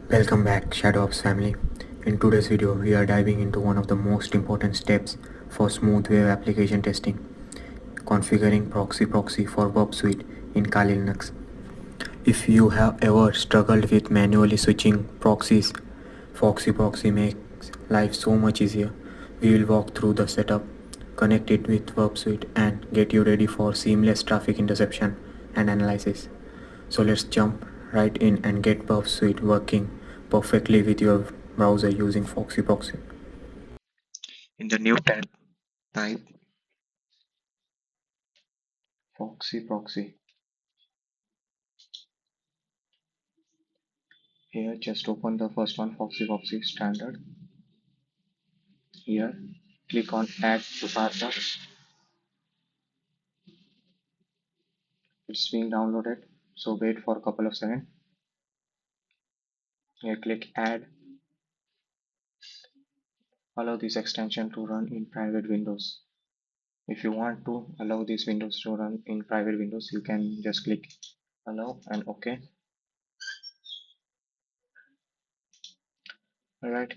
Welcome back, Shadow Ops family. In today's video, we are diving into one of the most important steps for smooth web application testing, configuring Proxy for Burp Suite in Kali Linux. If you have ever struggled with manually switching proxies, FoxyProxy makes life so much easier. We will walk through the setup, connect it with Burp Suite, and get you ready for seamless traffic interception and analysis. So let's jump right in and get Burp Suite working perfectly with your browser using FoxyProxy. In the new tab, type FoxyProxy. Here, just open the first one, FoxyProxy standard. Here, click on Add to Firefox. It's being downloaded, so wait for a couple of seconds. Here, click Add. Allow this extension to run in private windows. If you want to allow these windows to run in private windows, you can just click Allow and OK. Alright,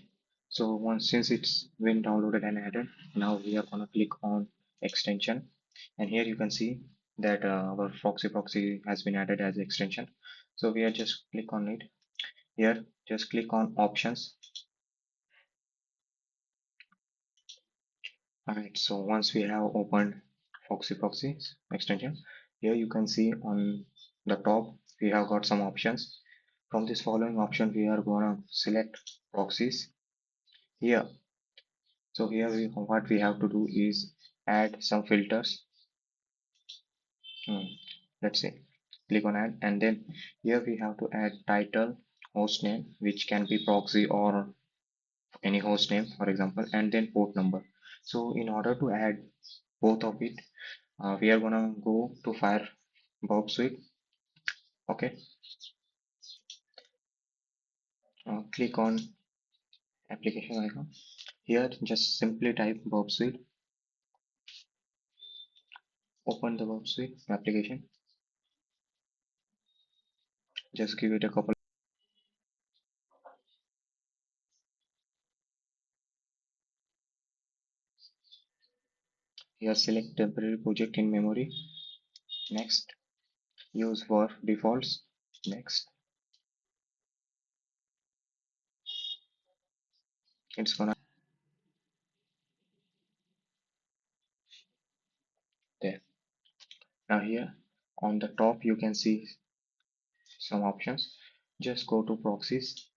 so since it's been downloaded and added, now we are gonna click on extension, and here you can see that our FoxyProxy has been added as extension. So we are just click on it. Here, just click on options. Alright, so once we have opened FoxyProxy extension, here you can see on the top we have got some options. From this following option, we are gonna select proxies here. So here what we have to do is add some filters. Let's say click on add, and then here we have to add title, host name, which can be proxy or any host name, for example, and then port number. So in order to add both of it, we are gonna go to Firefox Suite. Okay, click on application icon. Here, just simply type Burp Suite. Open the Burp Suite application. Just give it a couple. Here, select temporary project in memory. Next, use for defaults. Next, it's gonna there. Now here on the top you can see some options. Just go to proxies.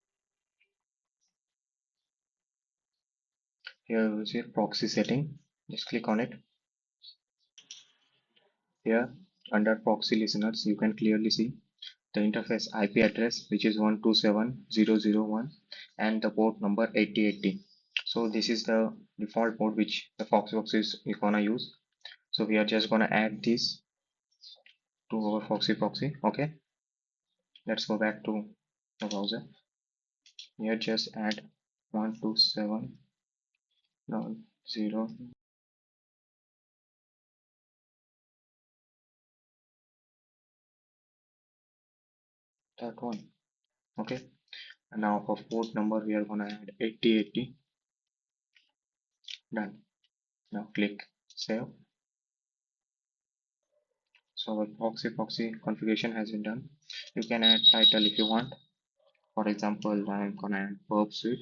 Here you see proxy setting. Just click on it. Here under proxy listeners you can clearly see the interface IP address, which is 127.0.0.1, and the port number 8080. So this is the default port which the Foxy is gonna use. So we are just gonna add this to our FoxyProxy. Okay, let's go back to the browser. Here just add 127.0. That one. Okay, and now for port number we are gonna add 8080. Done. Now click save. So our proxy configuration has been done. You can add title if you want. For example, I'm gonna add Burp Suite.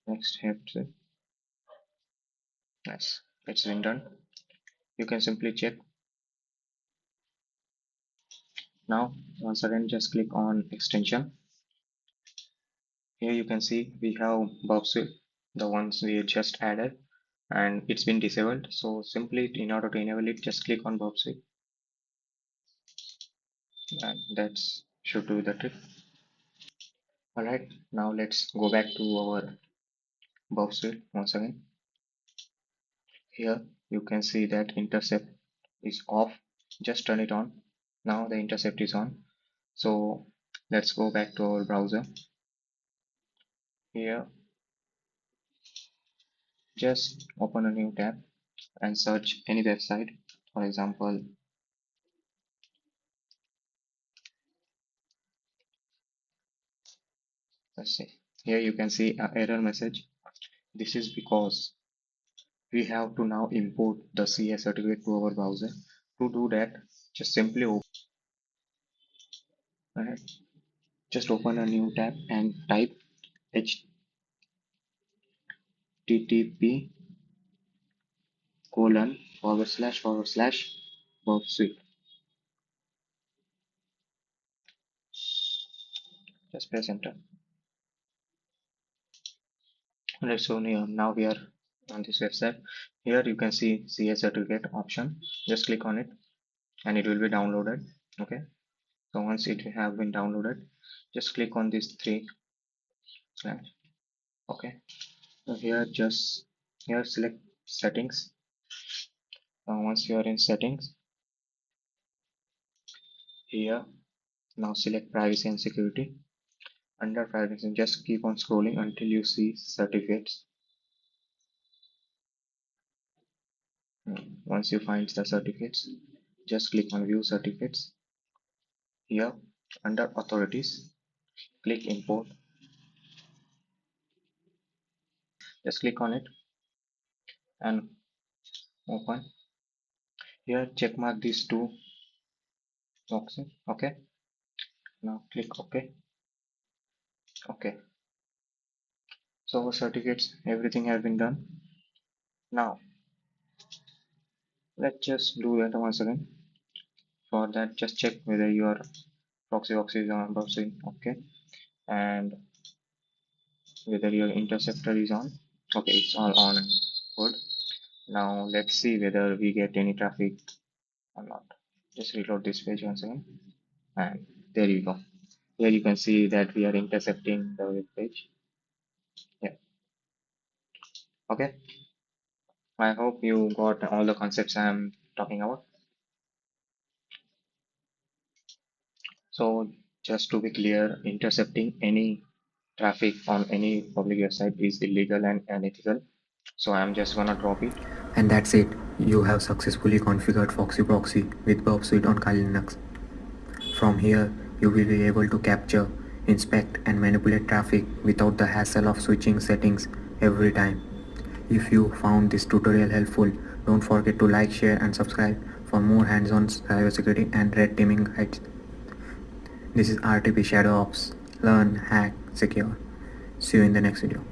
Next, hit it. Nice, it's been done. You can simply check. Now once again just click on extension. Here you can see we have Burp Suite, the ones we just added, and it's been disabled. So simply in order to enable it, just click on Burp Suite, and that's should do the trick. Alright, now let's go back to our Burp Suite once again. Here you can see that intercept is off. Just turn it on. Now the intercept is on. So let's go back to our browser. Here just open a new tab and search any website. For example, let's see, here you can see an error message. This is because we have to now import the CS certificate to our browser. To do that, just simply open, just open a new tab and type http :// Burp Suite. Just press enter. Right, so now we are on this website. Here you can see CS certificate option. Just click on it and it will be downloaded. Okay, so once it have been downloaded, just click on these three slash. Okay, so here select settings. Once you are in settings, here now select privacy and security. Under privacy, just keep on scrolling until you see certificates. Once you find the certificates, just click on view certificates. Here under authorities, click import. Just click on it and open. Here check mark these two boxes. Okay, now click OK. Okay, so our certificates, everything has been done. Now let's just do that once again. For that, just check whether your proxy is on browsing. Okay, and whether your interceptor is on. Okay, it's all on and good. Now let's see whether we get any traffic or not. Just reload this page once again, and there you go. Here you can see that we are intercepting the web page. Yeah. Okay, I hope you got all the concepts I'm talking about. So just to be clear, intercepting any traffic on any public website is illegal and unethical. So I'm just gonna drop it. And that's it. You have successfully configured FoxyProxy with Burp Suite on Kali Linux. From here, you will be able to capture, inspect and manipulate traffic without the hassle of switching settings every time. If you found this tutorial helpful, don't forget to like, share and subscribe for more hands-on cybersecurity and red teaming guides. This is RTP Shadow Ops. Learn, hack, secure. See you in the next video.